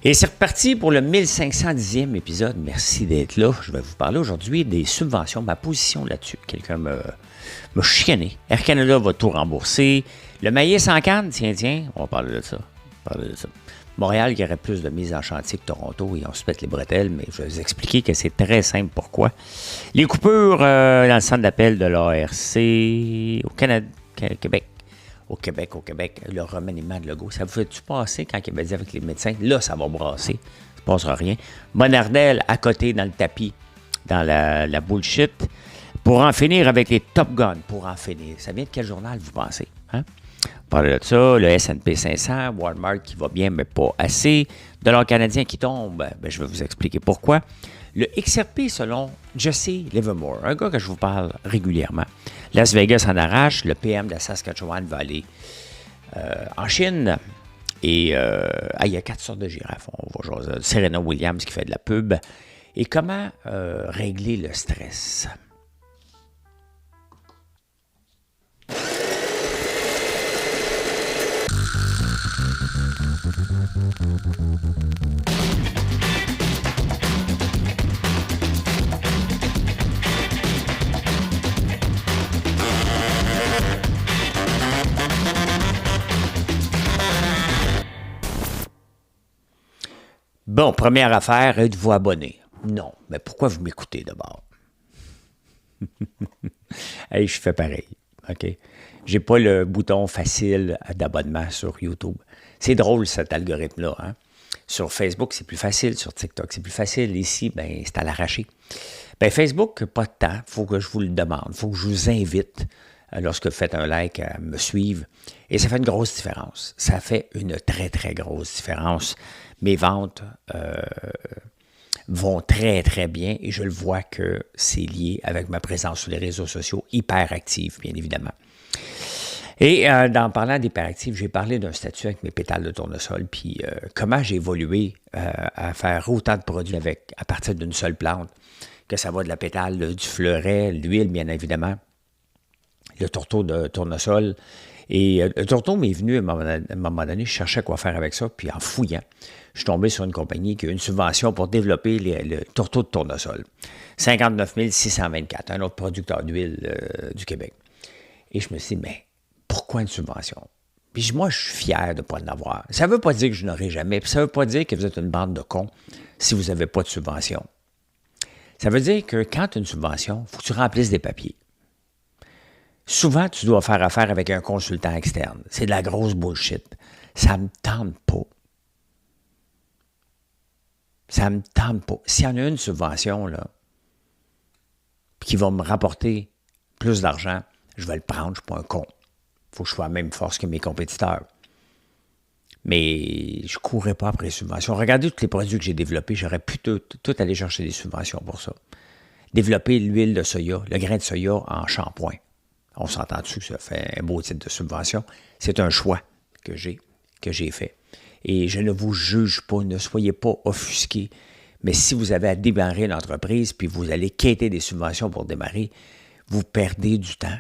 Et c'est reparti pour le 1510e épisode. Merci d'être là. Je vais vous parler aujourd'hui des subventions, ma position là-dessus. Quelqu'un m'a chienné. Air Canada va tout rembourser. Le maïs en canne, tiens, on va parler de ça. Montréal qui aurait plus de mise en chantier que Toronto et on se pète les bretelles, mais je vais vous expliquer que c'est très simple pourquoi. Les coupures dans le centre d'appel de l'ARC au Canada, Québec. Au Québec, le remaniement de Legault. Ça vous fait-tu passer quand il avait dit avec les médecins? Là, ça va brasser. Ça ne passera rien. Monardel, à côté, dans le tapis, dans la bullshit. Pour en finir avec les Top Guns. Pour en finir. Ça vient de quel journal, vous pensez? Hein? On parle de ça. Le S&P 500, Walmart qui va bien, mais pas assez. Dollar canadien qui tombe. Je vais vous expliquer pourquoi. Le XRP, selon Jesse Livermore, un gars que je vous parle régulièrement. Las Vegas en arrache, le PM de la Saskatchewan va aller en Chine. Et il y a 4 sortes de girafes. On va jaser. Serena Williams qui fait de la pub. Et comment régler le stress? Bon, première affaire, êtes-vous abonné? Non. Mais pourquoi vous m'écoutez d'abord? Hey, je fais pareil. OK? J'ai pas le bouton facile d'abonnement sur YouTube. C'est drôle, cet algorithme-là. Hein? Sur Facebook, c'est plus facile. Sur TikTok, c'est plus facile. Ici, c'est à l'arraché. Facebook, pas de temps. Il faut que je vous le demande. Il faut que je vous invite, lorsque vous faites un like, à me suivre. Et ça fait une grosse différence. Ça fait une très, très grosse différence. Mes ventes vont très, très bien et je le vois que c'est lié avec ma présence sur les réseaux sociaux, hyper active, bien évidemment. Et en parlant d'hyperactive, j'ai parlé d'un statut avec mes pétales de tournesol, puis comment j'ai évolué à faire autant de produits à partir d'une seule plante, que ça va de la pétale, du fleuret, l'huile, bien évidemment, le tourteau de tournesol. Et le tourteau m'est venu à un moment donné, je cherchais quoi faire avec ça, puis en fouillant, je suis tombé sur une compagnie qui a une subvention pour développer le tourteau de tournesol. 59 624, un autre producteur d'huile du Québec. Et je me suis dit, mais pourquoi une subvention? Puis moi, je suis fier de ne pas en avoir. Ça ne veut pas dire que je n'aurai jamais, puis ça ne veut pas dire que vous êtes une bande de cons si vous n'avez pas de subvention. Ça veut dire que quand tu as une subvention, il faut que tu remplisses des papiers. Souvent, tu dois faire affaire avec un consultant externe. C'est de la grosse bullshit. Ça ne me tente pas. Ça ne me tente pas. S'il y en a une subvention, là, qui va me rapporter plus d'argent, je vais le prendre, je ne suis pas un con. Il faut que je sois à la même force que mes compétiteurs. Mais je ne courrais pas après les subventions. Regardez tous les produits que j'ai développés, j'aurais pu tout aller chercher des subventions pour ça. Développer l'huile de soya, le grain de soya en shampoing. On s'entend dessus que ça fait un beau titre de subvention. C'est un choix que j'ai fait. Et je ne vous juge pas, ne soyez pas offusqués. Mais si vous avez à démarrer une entreprise, puis vous allez quêter des subventions pour démarrer, vous perdez du temps.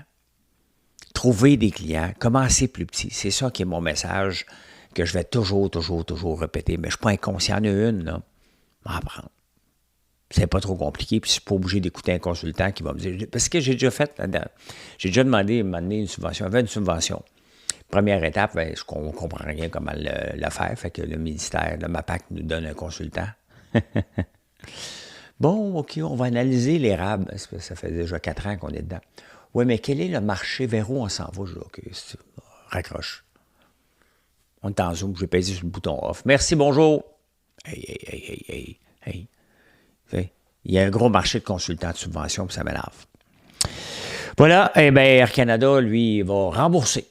Trouvez des clients, commencez plus petit. C'est ça qui est mon message que je vais toujours répéter. Mais je ne suis pas inconscient de une, là. M'en prendre. C'est pas trop compliqué, puis je ne suis pas obligé d'écouter un consultant qui va me dire... Parce que j'ai déjà demandé à m'amener une subvention. J'avais une subvention. Première étape, je ne comprends rien comment le faire. Fait que le ministère de MAPAC nous donne un consultant. Bon, OK, on va analyser l'érable. Ça fait déjà 4 ans qu'on est dedans. Oui, mais quel est le marché? Vers où on s'en va? Je dis, OK, raccroche. On est en zoom, je vais peser sur le bouton off. Merci, bonjour. Hey. Il y a un gros marché de consultants de subvention, puis ça m'énerve. Voilà, Air Canada, lui, il va rembourser.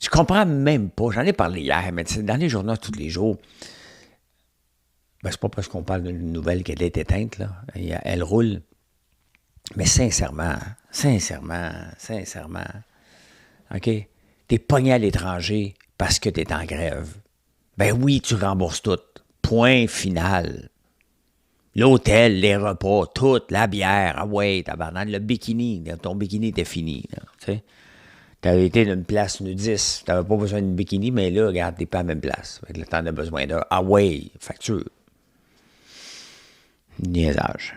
Je comprends même pas, j'en ai parlé hier, mais dans les journaux tous les jours, c'est pas parce qu'on parle d'une nouvelle qu'elle est éteinte, là. Elle roule. Mais sincèrement, OK, t'es pogné à l'étranger parce que t'es en grève. Oui, tu rembourses tout. Point final. L'hôtel, les repas, tout, la bière, tabarnak, le bikini, ton bikini était fini, tu sais. Tu avais été d'une place nudiste. Tu n'avais pas besoin d'une bikini, mais là, regarde, tu n'es pas à la même place. Fait que là, tu en as besoin d'un. Ah ouais, facture. Niaisage.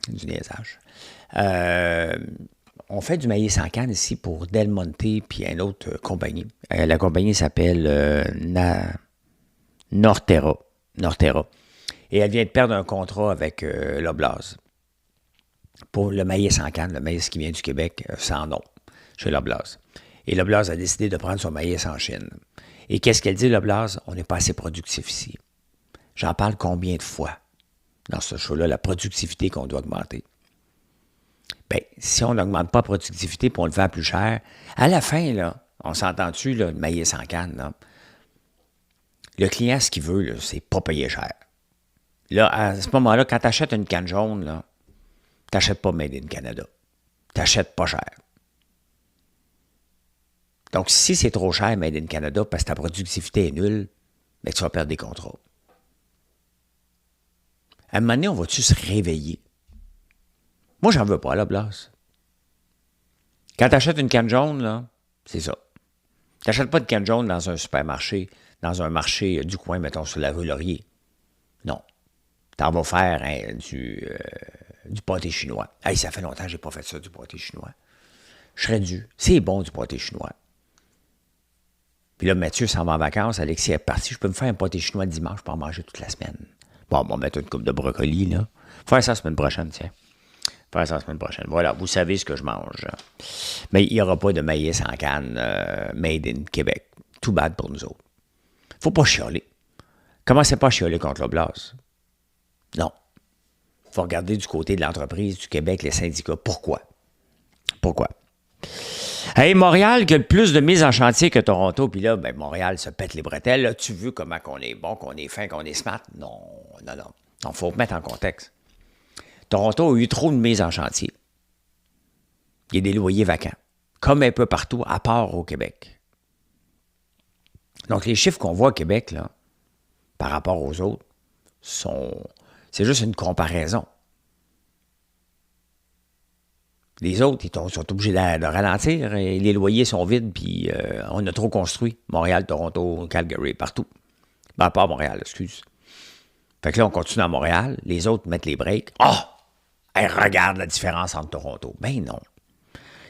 Du niaisage. On fait du maïs en canne ici pour Del Monte puis une autre compagnie. La compagnie s'appelle Norterra. Norterra. Et elle vient de perdre un contrat avec l'Oblast pour le maïs en canne, le maïs qui vient du Québec, sans nom, chez l'Oblast. Et l'Oblast a décidé de prendre son maïs en Chine. Et qu'est-ce qu'elle dit, l'Oblast? On n'est pas assez productif ici. J'en parle combien de fois dans ce show-là, la productivité qu'on doit augmenter. Bien, si on n'augmente pas la productivité et on le vend plus cher, à la fin, là, on s'entend-tu, là, le maïs en canne, là, le client, ce qu'il veut, là, c'est pas payer cher. Là, à ce moment-là, quand tu achètes une canne jaune, là, tu n'achètes pas Made in Canada. Tu n'achètes pas cher. Donc, si c'est trop cher Made in Canada parce que ta productivité est nulle, bien, tu vas perdre des contrats. À un moment donné, on va-tu se réveiller? Moi, j'en veux pas, là, Blas. Quand tu achètes une canne jaune, là, c'est ça. Tu n'achètes pas de canne jaune dans un supermarché, dans un marché du coin, mettons, sur la rue Laurier. Non. Tu en vas faire du pâté chinois. Hey, ça fait longtemps que je n'ai pas fait ça, du pâté chinois. Je serais dû. C'est bon, du pâté chinois. Puis là, Mathieu s'en va en vacances. Alexis est parti. Je peux me faire un pâté chinois dimanche pour en manger toute la semaine. Bon, on va mettre une coupe de brocoli, là. Faire ça la semaine prochaine, tiens. Faire ça la semaine prochaine. Voilà, vous savez ce que je mange. Mais il n'y aura pas de maïs en canne made in Québec. Tout bad pour nous autres. Faut pas chialer. Commencez pas à chialer contre l'Oblast. Non. Faut regarder du côté de l'entreprise, du Québec, les syndicats. Pourquoi? Pourquoi? Hey, Montréal, qui a le plus de mises en chantier que Toronto, puis là, ben, Montréal se pète les bretelles. Là, tu veux comment qu'on est bon, qu'on est fin, qu'on est smart? Non, non, non. Donc, il faut mettre en contexte. Toronto a eu trop de mises en chantier. Il y a des loyers vacants, comme un peu partout, à part au Québec. Donc, les chiffres qu'on voit au Québec, là, par rapport aux autres, c'est juste une comparaison. Les autres, ils sont obligés de ralentir. Et les loyers sont vides, puis on a trop construit. Montréal, Toronto, Calgary, partout. Ben, à part Montréal, excuse. Fait que là, on continue à Montréal. Les autres mettent les breaks. Ah! Oh! Regarde la différence entre Toronto. Ben non.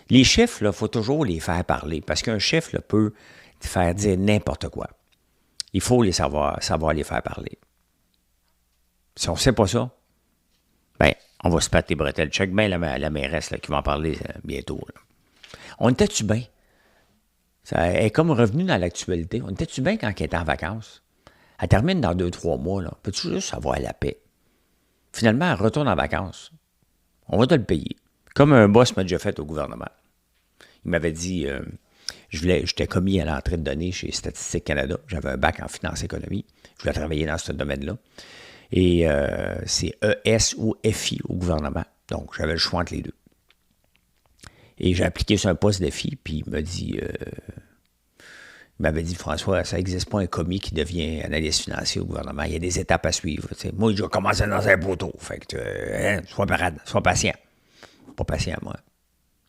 Les chiffres, il faut toujours les faire parler. Parce qu'un chiffre là, peut te faire dire n'importe quoi. Il faut les savoir les faire parler. Si on ne sait pas ça, ben, on va se battre les bretelles. Check bien la mairesse là, qui va en parler bientôt. Là. On était-tu bien? Ça est comme revenu dans l'actualité. On était-tu bien quand elle était en vacances? Elle termine dans 2-3 mois. Là. Peux-tu juste avoir la paix? Finalement, elle retourne en vacances. On va te le payer. Comme un boss m'a déjà fait au gouvernement. Il m'avait dit, j'étais commis à l'entrée de données chez Statistique Canada. J'avais un bac en finance et économie. Je voulais travailler dans ce domaine-là. Et c'est ES ou FI au gouvernement. Donc, j'avais le choix entre les deux. Et j'ai appliqué sur un poste de FI, puis il m'avait dit, François, ça n'existe pas un commis qui devient analyste financier au gouvernement. Il y a des étapes à suivre. T'sais. Moi, je vais commencer dans un poteau. Fait que, sois patient. Pas patient, moi.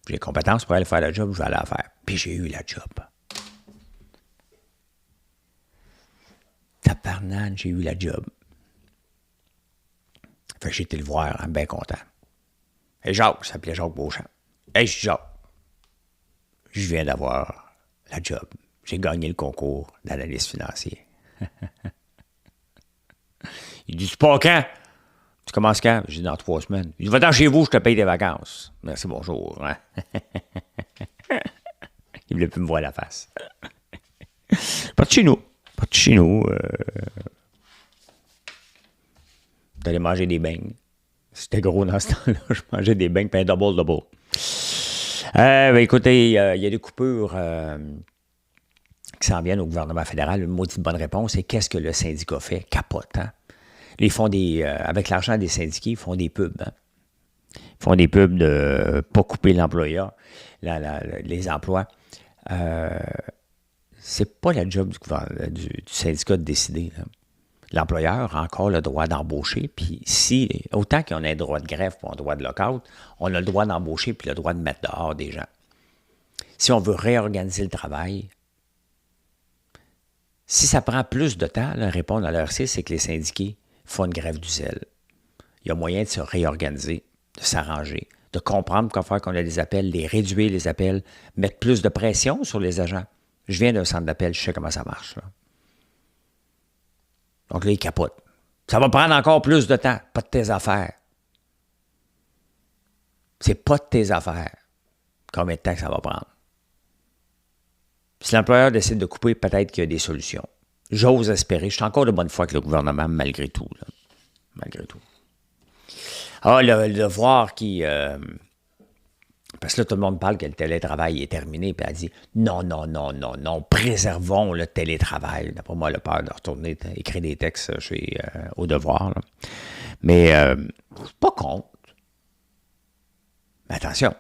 J'ai les compétences pour aller faire le job, je vais aller la faire. Puis j'ai eu la job. Tabarnane, j'ai eu la job. Fait que j'ai été le voir, hein, bien content. Et Jacques, ça s'appelait Jacques Beauchamp. Hey, je suis Jacques. Je viens d'avoir la job. J'ai gagné le concours d'analyste financier. Il dit, tu pars quand? Tu commences quand? J'ai dit, dans 3 semaines. Il dit, va-t'en chez vous, je te paye des vacances. Merci, bonjour. Hein? Il ne voulait plus me voir la face. Pas de chez nous. Pas de chez nous. T'allais manger des beignes. C'était gros dans ce temps-là. Je mangeais des beignes, puis un double. Ben, écoutez, il y a des coupures qui s'en viennent au gouvernement fédéral. Une maudite bonne réponse, c'est qu'est-ce que le syndicat fait? Capote, hein? Ils font avec l'argent des syndiqués, ils font des pubs. Hein? Ils font des pubs de ne pas couper l'employeur, les emplois. C'est pas la job du syndicat de décider. Là. L'employeur a encore le droit d'embaucher, puis autant qu'on a un droit de grève pour un droit de lockout, on a le droit d'embaucher puis le droit de mettre dehors des gens. si on veut réorganiser le travail, si ça prend plus de temps, là, répondre à l'ERC, c'est que les syndiqués font une grève du zèle. Il y a moyen de se réorganiser, de s'arranger, de comprendre pourquoi faire qu'on a des appels, les réduire les appels, mettre plus de pression sur les agents. Je viens d'un centre d'appel, je sais comment ça marche. Là. Donc là, ils capotent. Ça va prendre encore plus de temps. Pas de tes affaires. C'est pas de tes affaires. Combien de temps que ça va prendre? Si l'employeur décide de couper, peut-être qu'il y a des solutions. J'ose espérer. Je suis encore de bonne foi avec le gouvernement, malgré tout. Là. Malgré tout. Ah, le devoir qui... parce que là, tout le monde parle que le télétravail est terminé, puis elle dit non, préservons le télétravail. D'après moi, elle a peur de retourner écrire des textes au devoir. Là. Mais je suis pas contre. Mais attention,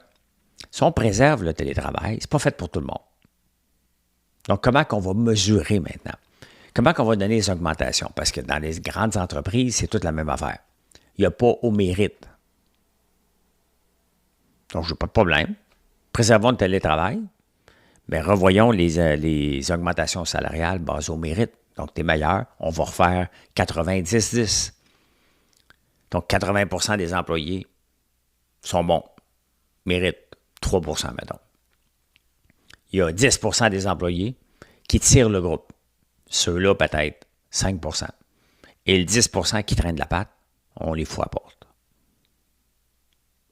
si on préserve le télétravail, c'est pas fait pour tout le monde. Donc, comment qu'on va mesurer maintenant? Comment qu'on va donner les augmentations? Parce que dans les grandes entreprises, c'est toute la même affaire. Il n'y a pas au mérite. Donc, je n'ai pas de problème. Préservons le télétravail, mais revoyons les augmentations salariales basées au mérite. Donc, tu es meilleur, on va refaire 90-10. Donc, 80 des employés sont bons, méritent 3 mettons. Il y a 10 des employés qui tirent le groupe. Ceux-là, peut-être 5 Et le 10 qui traînent de la patte, on les fout à porte.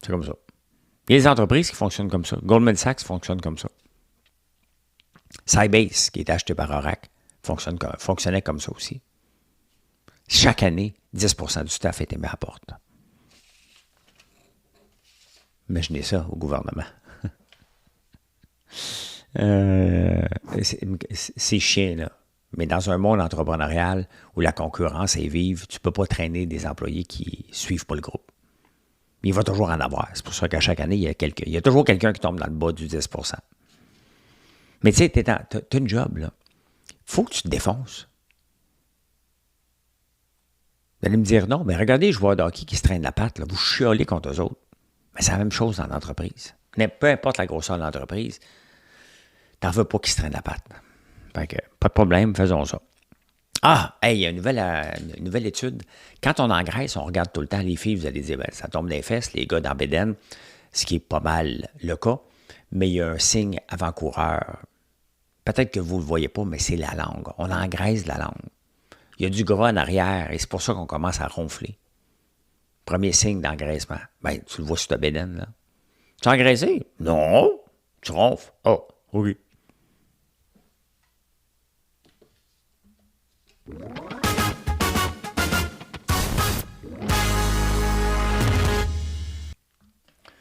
C'est comme ça. Il y a des entreprises qui fonctionnent comme ça. Goldman Sachs fonctionne comme ça. Sybase, qui est acheté par Oracle, fonctionnait comme ça aussi. Chaque année, 10 du staff était mis à la porte. Imaginez ça au gouvernement. C'est chiant, là. Mais dans un monde entrepreneurial où la concurrence est vive, tu ne peux pas traîner des employés qui ne suivent pas le groupe. Il va toujours en avoir. C'est pour ça qu'à chaque année, il y a toujours quelqu'un qui tombe dans le bas du 10 Mais tu sais, tu as une job, là. Il faut que tu te défonces. Vous allez me dire, non, mais regardez les joueurs de hockey qui se traînent la patte, là, vous chiolez contre eux autres. Mais c'est la même chose dans l'entreprise. Peu importe la grosseur de l'entreprise, t'en veux pas qu'ils se traînent la patte. Fait que, pas de problème, faisons ça. Ah, hey, il y a une nouvelle étude. Quand on engraisse, on regarde tout le temps les filles, vous allez dire, ben, ça tombe des fesses, les gars dans bédaine, ce qui est pas mal le cas, mais il y a un signe avant-coureur. Peut-être que vous ne le voyez pas, mais c'est la langue. On engraisse la langue. Il y a du gras en arrière, et c'est pour ça qu'on commence à ronfler. Premier signe d'engraissement. Ben, tu le vois sur ta bédaine, là. Tu as engraissé? Non. Tu ronfles? Oh, oui.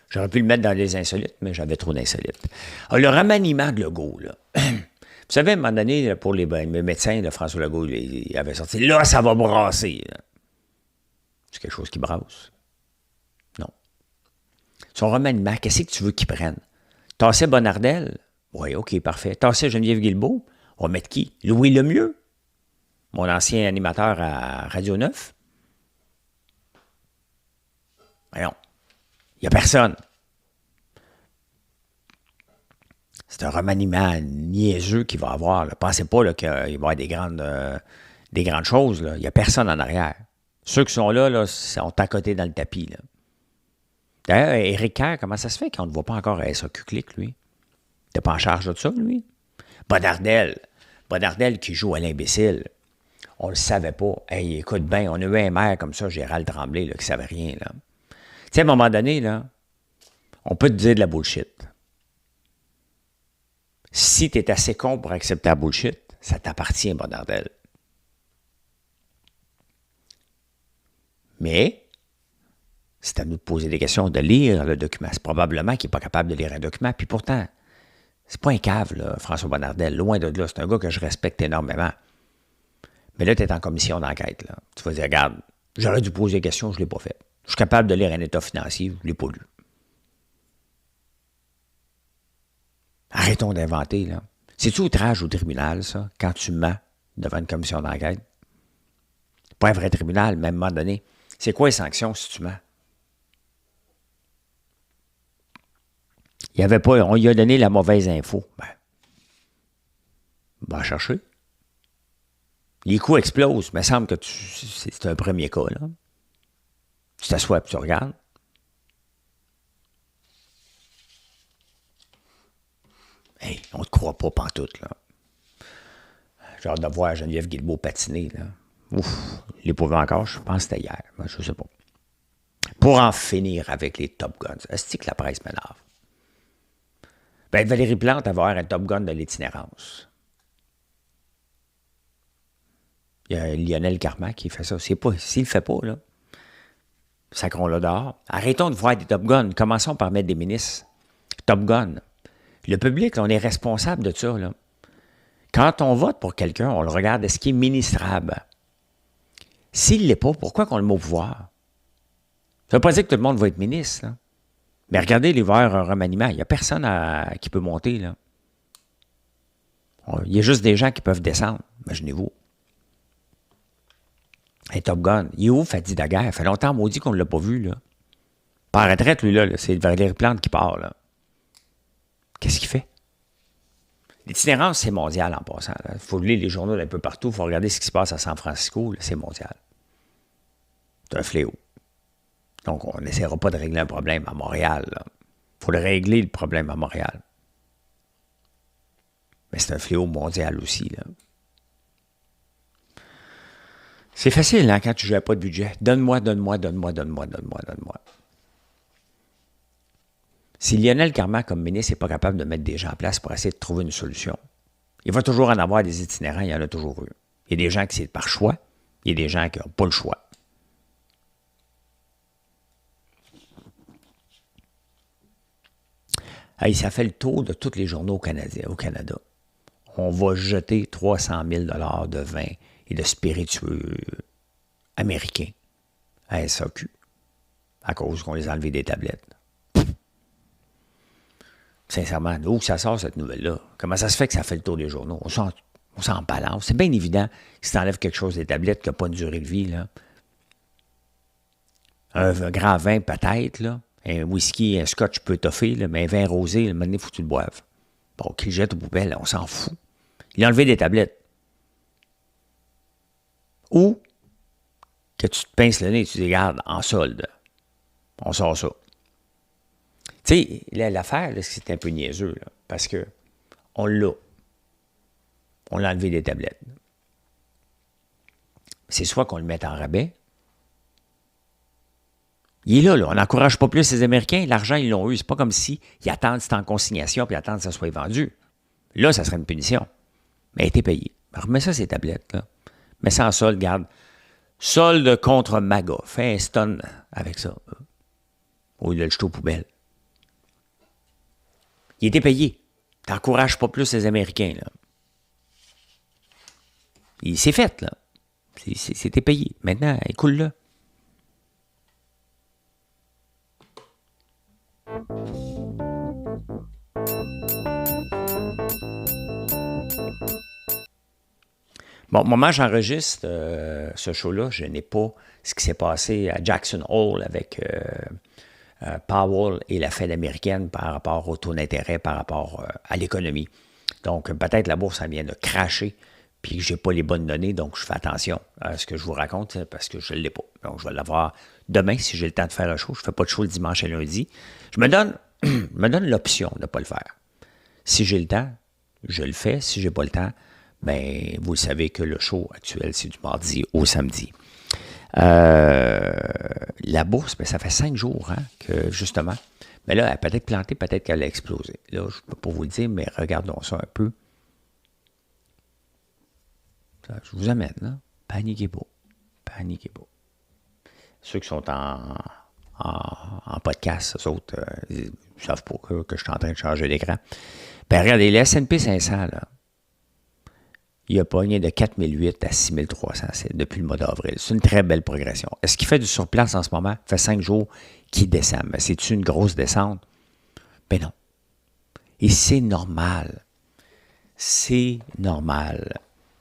J'aurais pu le mettre dans les insolites, mais j'avais trop d'insolites. Alors, le remaniement de Legault, là. Vous savez, à un moment donné, pour les médecins, là, François Legault, il avait sorti « Là, ça va brasser. » C'est quelque chose qui brasse? Non. Son remaniement, qu'est-ce que tu veux qu'il prenne? Tasser Bonnardel? Oui, OK, parfait. Tasser Geneviève Guilbeault? On va mettre qui? Louis Lemieux? Mon ancien animateur à Radio 9? Voyons. Il n'y a personne. C'est un remaniement niaiseux qu'il va avoir. Là. Pensez pas là, qu'il va y avoir des grandes choses. Là. Il n'y a personne en arrière. Ceux qui sont là, sont à côté dans le tapis. Là. D'ailleurs, Éric Kerr, comment ça se fait qu'on ne voit pas encore à SAQ Click, lui? Il n'était pas en charge de ça, lui? Bonnardel qui joue à l'imbécile. On ne le savait pas. Hey, écoute bien, on a eu un maire comme ça, Gérald Tremblay, là, qui ne savait rien. Là. Tu sais, à un moment donné, là, on peut te dire de la bullshit. Si tu es assez con pour accepter la bullshit, ça t'appartient, Bonnardel. Mais, c'est à nous de poser des questions, de lire le document. C'est probablement qu'il n'est pas capable de lire un document. Puis pourtant, c'est pas un cave, là, François Bonnardel. Loin de là, c'est un gars que je respecte énormément. Mais là, tu es en commission d'enquête. Là. Tu vas dire, regarde, j'aurais dû poser des questions, je ne l'ai pas fait. Je suis capable de lire un état financier, je ne l'ai pas lu. Arrêtons d'inventer, là. C'est-tu outrage au tribunal, ça, quand tu mens devant une commission d'enquête? C'est pas un vrai tribunal, mais à un moment donné. C'est quoi les sanctions si tu mens? Il avait pas, on lui a donné la mauvaise info. Ben, va chercher. Les coûts explosent. Il me semble que c'est un premier cas, là. Tu t'assois et tu regardes. Hey, on ne te croit pas pantoute, là. J'ai hâte de voir Geneviève Guilbeault patiner, là. Ouf, les pauvres encore, je pense que c'était hier. Moi, je sais pas. Pour en finir avec les Top Guns. Est-ce que la presse m'énerve? Ben, Valérie Plante va avoir un Top Gun de l'itinérance. Il y a Lionel Carman qui fait ça. S'il ne le fait pas, là, sacrons-le dehors. Arrêtons de voir des Top Guns. Commençons par mettre des ministres. Top Gun. Le public, là, on est responsable de ça, là. Quand on vote pour quelqu'un, on le regarde, est-ce qu'il est ministrable? S'il ne l'est pas, pourquoi qu'on le met au pouvoir? Ça ne veut pas dire que tout le monde va être ministre, là. Mais regardez les verts remaniement, il n'y a personne qui peut monter, là. Il y a juste des gens qui peuvent descendre, imaginez-vous. Un Top Gun. Il est où, Fadi Daguerre? Ça fait longtemps, maudit qu'on ne l'a pas vu, là. Pas en retraite, lui, là. C'est Valérie Plante qui part, là. Qu'est-ce qu'il fait? L'itinérance, c'est mondial en passant. Il faut lire les journaux d'un peu partout. Il faut regarder ce qui se passe à San Francisco. C'est mondial. C'est un fléau. Donc, on n'essaiera pas de régler un problème à Montréal. Il faut le régler, le problème à Montréal. Mais c'est un fléau mondial aussi, là. C'est facile, hein, quand tu n'as pas de budget. Donne-moi. Si Lionel Carman, comme ministre, n'est pas capable de mettre des gens en place pour essayer de trouver une solution, il va toujours en avoir des itinérants, il y en a toujours eu. Il y a des gens qui c'est par choix, il y a des gens qui n'ont pas le choix. Hey, ça fait le tour de tous les journaux au Canada. On va jeter 300 000 $ de vin et de spiritueux américains à SAQ à cause qu'on les a enlevés des tablettes. Sincèrement, d'où ça sort cette nouvelle-là? Comment ça se fait que ça fait le tour des journaux? On s'en balance. C'est bien évident que si tu enlèves quelque chose des tablettes qui n'a pas une durée de vie, là, un grand vin peut-être, là, un whisky, un scotch peut toffer, là, mais un vin rosé, le moment donné, il faut que tu le boives. Bon, qu'il jette aux poubelles, on s'en fout. Il a enlevé des tablettes. Ou que tu te pinces le nez et tu dis, regarde, en solde. On sort ça. Tu sais, l'affaire, là, c'est un peu niaiseux, là, parce que on l'a. On l'a enlevé des tablettes. C'est soit qu'on le mette en rabais. Il est là. On n'encourage pas plus les Américains. L'argent, ils l'ont eu. C'est pas comme si ils attendent que c'est en consignation puis ils attendent que ça soit vendu. Là, ça serait une punition. Mais elle a été payée. Remets ça, ces tablettes, là. Mets ça en solde, garde. Solde contre MAGA. Fais un stun avec ça. Au lieu de le jeter aux poubelles. Il a été payé. T'encourages pas plus les Américains, là. Il s'est fait, là. C'était payé. Maintenant, écoule-le. Bon, au moment où j'enregistre ce show-là, je n'ai pas ce qui s'est passé à Jackson Hole avec Powell et la Fed américaine par rapport au taux d'intérêt, par rapport à l'économie. Donc, peut-être la bourse, elle vient de cracher, puis que je n'ai pas les bonnes données, donc je fais attention à ce que je vous raconte, parce que je ne l'ai pas. Donc, je vais l'avoir demain, si j'ai le temps de faire un show. Je ne fais pas de show le dimanche et lundi. Je me donne l'option de ne pas le faire. Si j'ai le temps, je le fais. Si je n'ai pas le temps, bien, vous le savez que le show actuel, c'est du mardi au samedi. La bourse, bien, ça fait 5 jours que, justement, mais là, elle a peut-être planté, peut-être qu'elle a explosé. Là, je ne peux pas vous le dire, mais regardons ça un peu. Ça, je vous amène, là. Paniquez pas. Paniquez pas. Ceux qui sont en podcast, eux autres, ils ne savent pas que je suis en train de changer d'écran. Ben, regardez, le S&P 500, là, il a pogné de 4008 à 6300 depuis le mois d'avril. C'est une très belle progression. Est-ce qu'il fait du surplace en ce moment? Ça fait 5 jours qu'il descend. Mais c'est-tu une grosse descente? Ben non. Et c'est normal. C'est normal.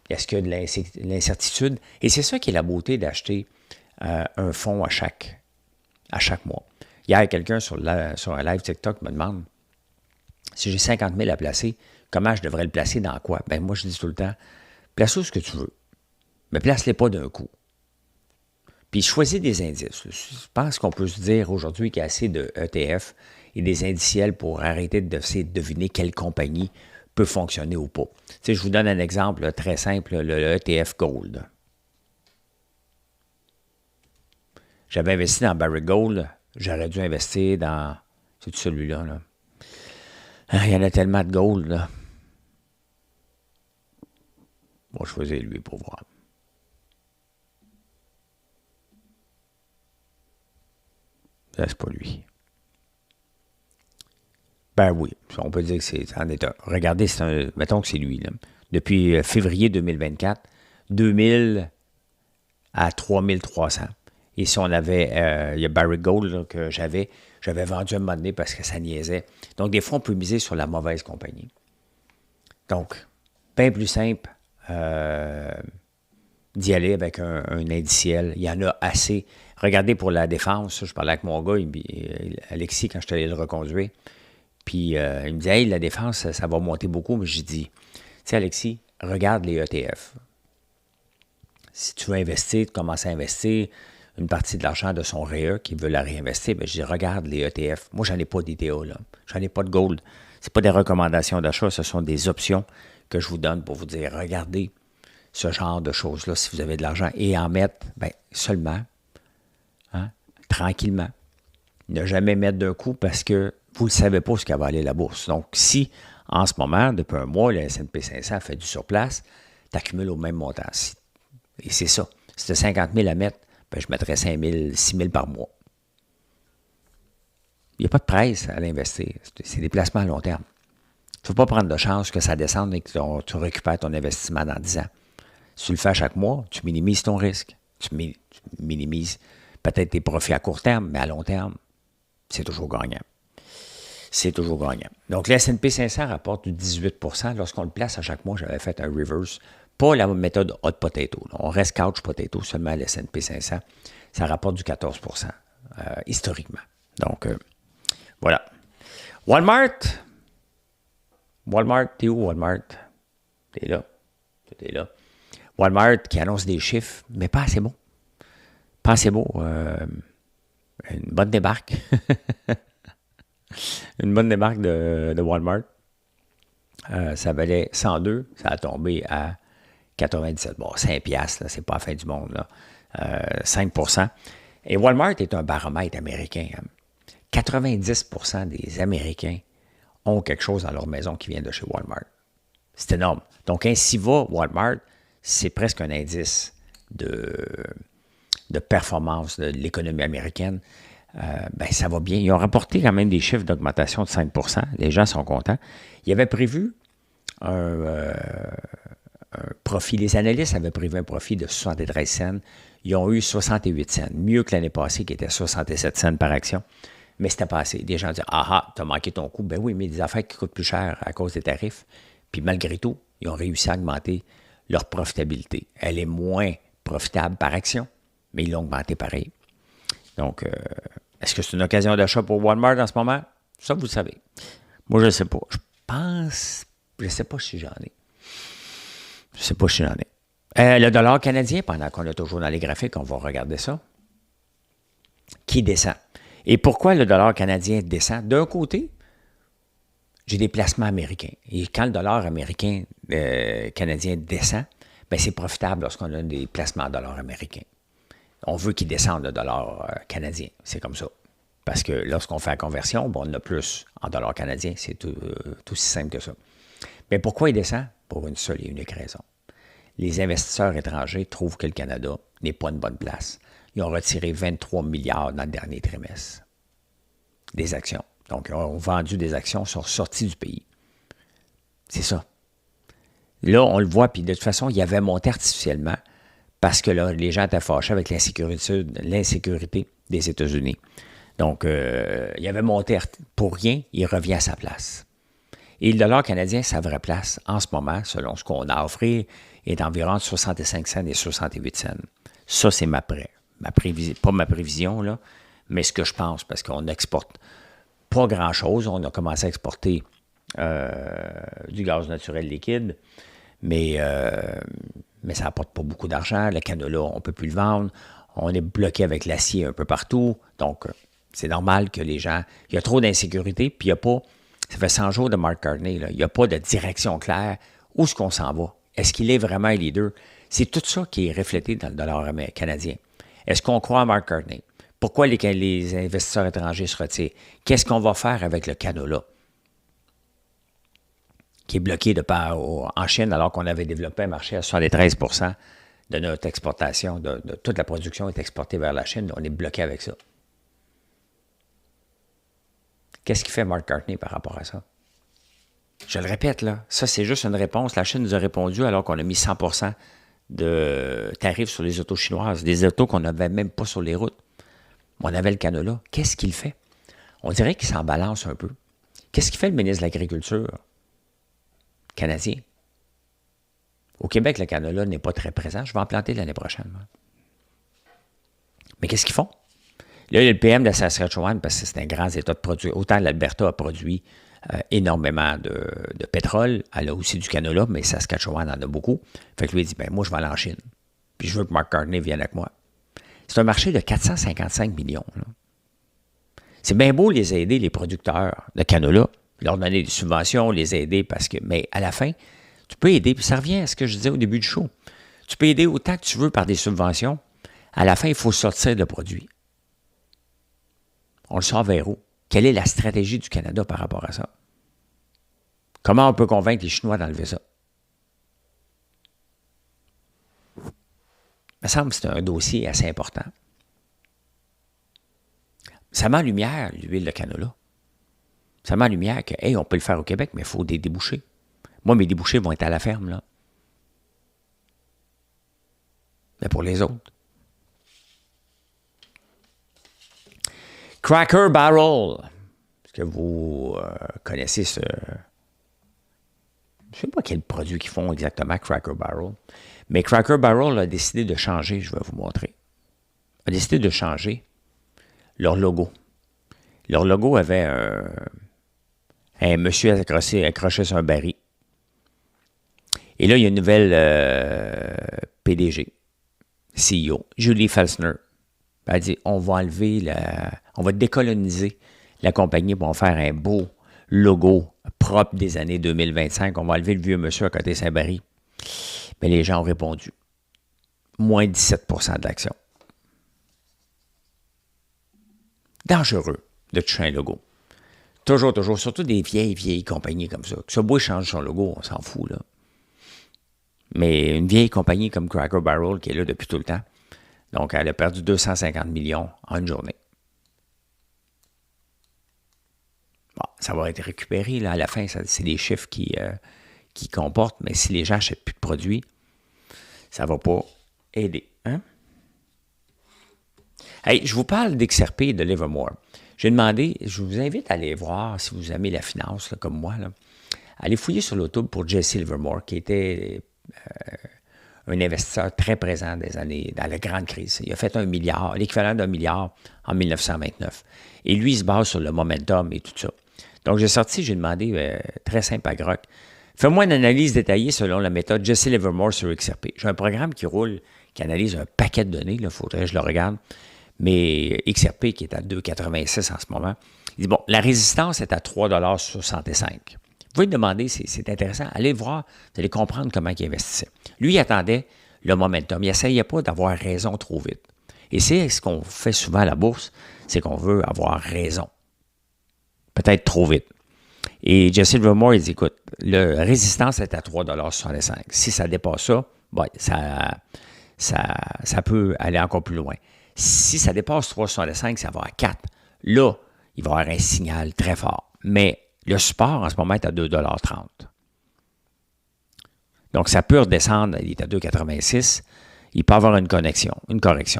Est-ce qu'il y a de l'incertitude? Et c'est ça qui est la beauté d'acheter un fonds à chaque mois. Hier, quelqu'un sur un live TikTok me demande, Si j'ai 50 000 à placer, comment je devrais le placer dans quoi? Ben moi, je dis tout le temps, place où ce que tu veux, mais place-les pas d'un coup. Puis choisis des indices. Je pense qu'on peut se dire aujourd'hui qu'il y a assez de ETF et des indiciels pour arrêter d'essayer de deviner quelle compagnie peut fonctionner ou pas. Tu sais, je vous donne un exemple là, très simple, le ETF Gold. J'avais investi dans Barrick Gold, j'aurais dû investir dans... C'est celui-là, là. Il y en a tellement de gold, là. On va choisir lui pour voir. Ça, c'est pas lui. Ben oui, on peut dire que c'est en état. Regardez, mettons que c'est lui, là. Depuis février 2024, 2000 à 3300. Et si on avait, il y a Barrick Gold là, que j'avais vendu un moment donné parce que ça niaisait. Donc, des fois, on peut miser sur la mauvaise compagnie. Donc, bien plus simple d'y aller avec un indiciel. Il y en a assez. Regardez pour la défense, je parlais avec mon gars, Alexis, quand je suis allé le reconduire. Puis, il me dit, hey, la défense, ça va monter beaucoup. Mais j'ai dit, tu sais, Alexis, regarde les ETF. Si tu veux investir, tu commences à investir une partie de l'argent de son REA qui veut la réinvestir, bien, je dis, regarde les ETF. Moi, j'en ai pas d'ITA, là. J'en ai pas de gold. Ce pas des recommandations d'achat, ce sont des options que je vous donne pour vous dire, regardez ce genre de choses-là si vous avez de l'argent et en mettre, bien, seulement, tranquillement. Ne jamais mettre d'un coup parce que vous ne savez pas ce qu'elle va aller la bourse. Donc, si, en ce moment, depuis un mois, le S&P 500 fait du surplace, tu accumules au même montant. Et c'est ça. Si tu as 50 000 à mettre, ben, je mettrais 5 000, 6 000 par mois. Il n'y a pas de presse à l'investir. C'est des placements à long terme. Tu ne peux pas prendre de chance que ça descende et que tu récupères ton investissement dans 10 ans. Si tu le fais à chaque mois, tu minimises ton risque. Tu minimises peut-être tes profits à court terme, mais à long terme, c'est toujours gagnant. C'est toujours gagnant. Donc, le S&P 500 rapporte 18 %. Lorsqu'on le place à chaque mois, j'avais fait un reverse. Pas la méthode hot potato. On reste couch potato, seulement le S&P 500. Ça rapporte du 14 % historiquement. Donc, voilà. Walmart. Walmart, t'es où, Walmart? T'es là. T'es là. Walmart qui annonce des chiffres, mais pas assez bon. Pas assez beau. Une bonne débarque. Une bonne débarque de Walmart. Ça valait 102. Ça a tombé à 97. Bon, 5 piastres, là, c'est pas la fin du monde. Là. 5 %. Et Walmart est un baromètre américain. 90 % des Américains ont quelque chose dans leur maison qui vient de chez Walmart. C'est énorme. Donc, ainsi va Walmart, c'est presque un indice de performance de l'économie américaine. Ben, ça va bien. Ils ont rapporté quand même des chiffres d'augmentation de 5 %. Les gens sont contents. Ils avaient prévu un profit. Les analystes avaient prévu un profit de 73 cents. Ils ont eu 68 cents. Mieux que l'année passée qui était 67 cents par action. Mais c'était pas assez. Des gens disent, ah, t'as manqué ton coup. Ben oui, mais des affaires qui coûtent plus cher à cause des tarifs. Puis malgré tout, ils ont réussi à augmenter leur profitabilité. Elle est moins profitable par action, mais ils l'ont augmenté pareil. Donc, est-ce que c'est une occasion d'achat pour Walmart en ce moment? Ça, vous le savez. Moi, je ne sais pas. Je ne sais pas si j'en ai. Je ne sais pas si j'en ai. Le dollar canadien, pendant qu'on est toujours dans les graphiques, on va regarder ça, qui descend. Et pourquoi le dollar canadien descend? D'un côté, j'ai des placements américains. Et quand le dollar américain canadien descend, ben c'est profitable lorsqu'on a des placements en dollars américains. On veut qu'il descende le dollar canadien. C'est comme ça. Parce que lorsqu'on fait la conversion, bon, on a plus en dollars canadiens. C'est tout aussi simple que ça. Mais pourquoi il descend? Pour une seule et unique raison. Les investisseurs étrangers trouvent que le Canada n'est pas une bonne place. Ils ont retiré 23 milliards dans le dernier trimestre des actions. Donc, ils ont vendu des actions, sont sortis du pays. C'est ça. Là, on le voit, puis de toute façon, il avait monté artificiellement parce que là, les gens étaient fâchés avec l'insécurité des États-Unis. Donc, il avait monté pour rien, il revient à sa place. Et le dollar canadien, sa vraie place, en ce moment, selon ce qu'on a offert, est environ 65 cents et 68 cents. Ça, c'est ma prévision, pas ma prévision, là, mais ce que je pense, parce qu'on n'exporte pas grand-chose. On a commencé à exporter du gaz naturel liquide, mais ça n'apporte pas beaucoup d'argent. Le canola, on ne peut plus le vendre. On est bloqué avec l'acier un peu partout. Donc, c'est normal que les gens... Il y a trop d'insécurité, puis il n'y a pas... Ça fait 100 jours de Mark Carney, là, il n'y a pas de direction claire. Où est-ce qu'on s'en va? Est-ce qu'il est vraiment un leader? C'est tout ça qui est reflété dans le dollar canadien. Est-ce qu'on croit à Mark Carney? Pourquoi les investisseurs étrangers se retirent? Qu'est-ce qu'on va faire avec le canola? Qui est bloqué en Chine, alors qu'on avait développé un marché à 73% de notre exportation, de toute la production est exportée vers la Chine. On est bloqué avec ça. Qu'est-ce qu'il fait Mark Carney par rapport à ça? Je le répète, là, ça, c'est juste une réponse. La Chine nous a répondu alors qu'on a mis 100% de tarifs sur les autos chinoises, des autos qu'on n'avait même pas sur les routes. On avait le canola. Qu'est-ce qu'il fait? On dirait qu'il s'en balance un peu. Qu'est-ce qu'il fait le ministre de l'Agriculture canadien? Au Québec, le canola n'est pas très présent. Je vais en planter l'année prochaine. Moi. Mais qu'est-ce qu'ils font? Là, il y a le PM de Saskatchewan, parce que c'est un grand état de production. Autant l'Alberta a produit énormément de pétrole, elle a aussi du canola, mais Saskatchewan en a beaucoup. Fait que lui, il dit, ben moi, je vais aller en Chine. Puis je veux que Mark Carney vienne avec moi. C'est un marché de 455 millions. Là. C'est bien beau les aider, les producteurs de canola, leur donner des subventions, les aider, parce que, mais à la fin, tu peux aider, puis ça revient à ce que je disais au début du show. Tu peux aider autant que tu veux par des subventions. À la fin, il faut sortir le produit. On le sort vers où? Quelle est la stratégie du Canada par rapport à ça? Comment on peut convaincre les Chinois d'enlever ça? Il me semble que c'est un dossier assez important. Ça met en lumière l'huile de canola. Ça met en lumière que, hey, on peut le faire au Québec, mais il faut des débouchés. Moi, mes débouchés vont être à la ferme, là. Mais pour les autres. Cracker Barrel. Est-ce que vous connaissez ce... Je ne sais pas quel produit qu'ils font exactement, Cracker Barrel. Mais Cracker Barrel a décidé de changer, je vais vous montrer. A décidé de changer leur logo. Leur logo avait un monsieur accroché sur un baril. Et là, il y a une nouvelle PDG, CEO, Julie Felsner. Elle a dit, on va décoloniser la compagnie pour en faire un beau logo propre des années 2025. On va enlever le vieux monsieur à côté de Saint-Barry. Mais les gens ont répondu. Moins 17% de l'action. Dangereux de toucher un logo. Toujours, surtout des vieilles compagnies comme ça. Que Subway change son logo, on s'en fout, là. Mais une vieille compagnie comme Cracker Barrel qui est là depuis tout le temps, donc elle a perdu 250 millions en une journée. Bon, ça va être récupéré, là, à la fin, c'est des chiffres qui comportent, mais si les gens n'achètent plus de produits, ça ne va pas aider. Hein? Hey, je vous parle d'XRP et de Livermore. J'ai demandé, je vous invite à aller voir, si vous aimez la finance, là, comme moi, là, allez fouiller sur YouTube pour Jesse Livermore, qui était un investisseur très présent dans la grande crise. Il a fait l'équivalent d'1 milliard en 1929. Et lui, il se base sur le momentum et tout ça. Donc, j'ai demandé, très simple à Grok, fais-moi une analyse détaillée selon la méthode Jesse Livermore sur XRP. J'ai un programme qui roule, qui analyse un paquet de données, il faudrait que je le regarde, mais XRP qui est à 2,86 en ce moment, il dit, bon, la résistance est à 3,65 $. Vous pouvez me demander, c'est intéressant, allez voir, vous allez comprendre comment il investissait. Lui, il attendait le momentum, il n'essayait pas d'avoir raison trop vite. Et c'est ce qu'on fait souvent à la bourse, c'est qu'on veut avoir raison. Peut-être trop vite. Et Jesse Livermore, il dit, écoute, la résistance est à 3,65 $. Si ça dépasse ça, bon, ça peut aller encore plus loin. Si ça dépasse 3,65 $, ça va à 4 $. Là, il va y avoir un signal très fort. Mais le support, en ce moment, est à 2,30 $. Donc, ça peut redescendre, il est à 2,86 $. Il peut y avoir une correction.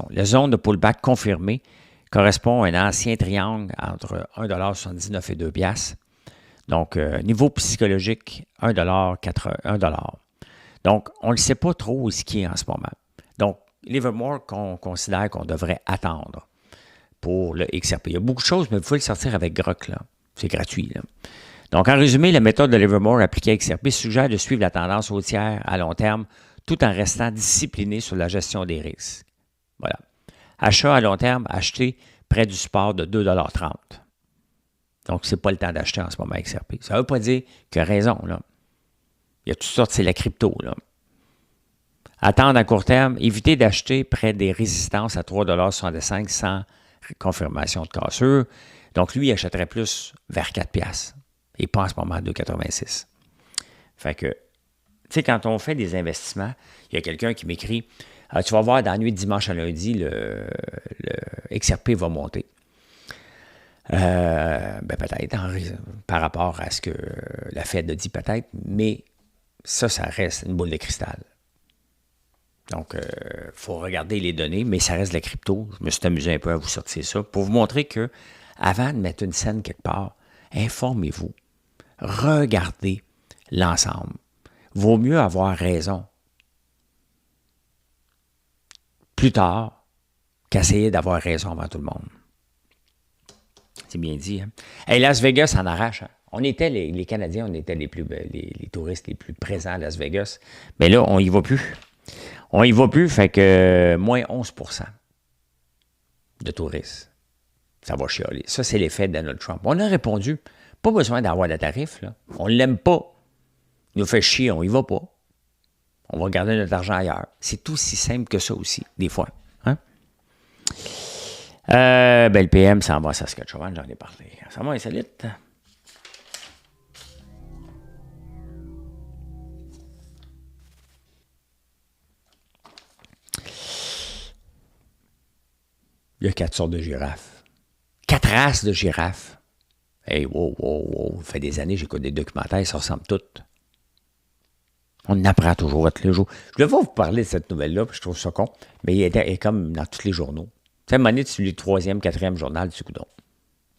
La zone de pullback confirmée correspond à un ancien triangle entre 1,79 $ et 2 $. Donc, niveau psychologique, 1 $. Donc, on ne sait pas trop où ce qui est en ce moment. Donc, Livermore, qu'on considère qu'on devrait attendre pour le XRP. Il y a beaucoup de choses, mais vous pouvez le sortir avec Grok, là. C'est gratuit, là. Donc, en résumé, la méthode de Livermore appliquée à XRP suggère de suivre la tendance haussière à long terme tout en restant discipliné sur la gestion des risques. Voilà. Achat à long terme, acheter près du support de 2,30 $. Donc, ce n'est pas le temps d'acheter en ce moment XRP. Ça ne veut pas dire qu'il a raison, là. Il y a toutes sortes, c'est la crypto, là. Attendre à court terme, éviter d'acheter près des résistances à 3,65 $ sans confirmation de cassure. Donc, lui, il achèterait plus vers 4 $. Et pas en ce moment à 2,86 $. Fait que, tu sais, quand on fait des investissements, il y a quelqu'un qui m'écrit tu vas voir, dans la nuit de dimanche à lundi, le XRP va monter. Peut-être, par rapport à ce que la Fed a dit, peut-être, mais ça reste une boule de cristal. Donc, il faut regarder les données, mais ça reste de la crypto. Je me suis amusé un peu à vous sortir ça pour vous montrer que, avant de mettre une scène quelque part, informez-vous. Regardez l'ensemble. Vaut mieux avoir raison plus tard qu'essayer d'avoir raison avant tout le monde. C'est bien dit, hein? Hey, Las Vegas en arrache. Hein? On était, les Canadiens, on était les touristes les plus présents à Las Vegas. Mais là, on y va plus. On y va plus, fait que moins 11% de touristes. Ça va chialer. Ça, c'est l'effet de Donald Trump. On a répondu, pas besoin d'avoir de tarif, là. On ne l'aime pas. Il nous fait chier, on y va pas. On va garder notre argent ailleurs. C'est aussi simple que ça aussi, des fois. Hein? Le PM s'en va à Saskatchewan, j'en ai parlé. Ça va insolite. Il y a 4 sortes de girafes. 4 races de girafes. Hey, wow. Ça fait des années que j'écoute des documentaires, ça ressemble toutes. On apprend toujours à tous les jours. Je vais pas vous parler de cette nouvelle-là, puis je trouve ça con, mais elle est comme dans tous les journaux. Tu sais, à un moment donné, tu lis le 3e, 4e journal du coudon.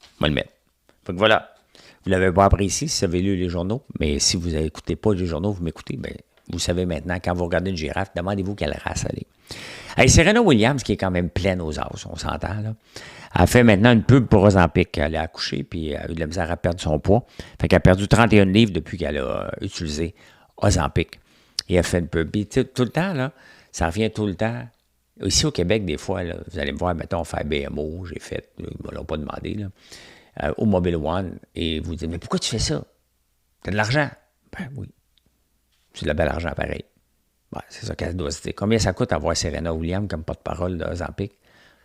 On va le mettre. Fait que voilà. Vous ne l'avez pas apprécié si vous avez lu les journaux, mais si vous n'écoutez pas les journaux, vous m'écoutez, bien, vous savez maintenant, quand vous regardez une girafe, demandez-vous quelle race elle est. Hey, Serena Williams, qui est quand même pleine aux os, on s'entend, là. Elle fait maintenant une pub pour Ozempic. Elle a accouché, puis elle a eu de la misère à perdre son poids. Fait qu'elle a perdu 31 livres depuis qu'elle a utilisé Ozempic. Et elle fait une pub. Puis, tout le temps, là, ça revient tout le temps. Ici, au Québec, des fois, là, vous allez me voir, mettons, faire BMO, j'ai fait, ils ne me l'ont pas demandé, là, au Mobile One, et vous dites, mais pourquoi tu fais ça? T'as de l'argent? Ben oui. C'est de la belle argent, pareil. Ben, c'est ça qu'elle doit se dire. Combien ça coûte avoir Serena Williams comme porte-parole d'Ozempic?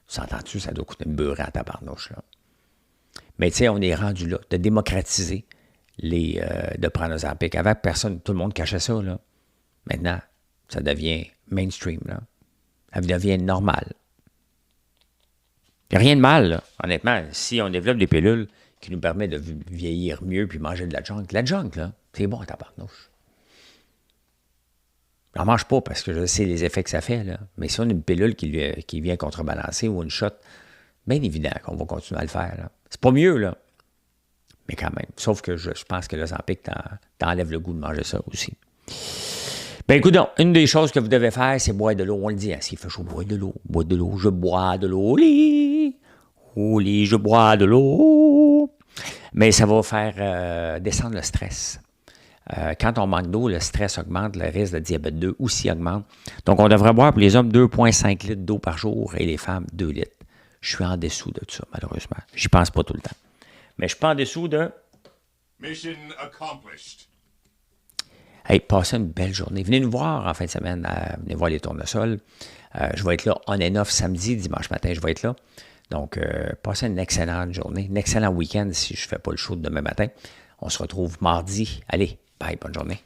S'entends-tu, ça doit coûter une beurre à tabarnouche, là. Mais tu sais, on est rendu là, de démocratiser de prendre Ozempic. Avant, personne, tout le monde cachait ça, là. Maintenant, ça devient mainstream, là. Ça devient normal. Il n'y a rien de mal, là. Honnêtement, si on développe des pilules qui nous permettent de vieillir mieux puis manger de la junk, là, c'est bon à tabarnouche. J'en mange pas parce que je sais les effets que ça fait, là. Mais si on a une pilule qui vient contrebalancer ou une shot, bien évident qu'on va continuer à le faire, là. C'est pas mieux, là. Mais quand même. Sauf que je pense que l'Ozempic t'enlève le goût de manger ça aussi. Ben écoute, une des choses que vous devez faire, c'est boire de l'eau. On le dit, hein, s'il fait chaud, boire de l'eau. Boire de l'eau, je bois de l'eau. Au lit, je bois de l'eau. Mais ça va faire descendre le stress. Quand on manque d'eau, le stress augmente, le risque de diabète 2 aussi augmente. Donc, on devrait boire pour les hommes 2,5 litres d'eau par jour et les femmes 2 litres. Je suis en dessous de ça, malheureusement. J'y pense pas tout le temps. Mais je suis pas en dessous de... Mission accomplished. Hey, passez une belle journée. Venez nous voir en fin de semaine. Venez voir les tournesols. Je vais être là on and off samedi, dimanche matin, je vais être là. Donc, passez une excellente journée, un excellent week-end si je ne fais pas le show de demain matin. On se retrouve mardi. Allez, bye, bonne journée.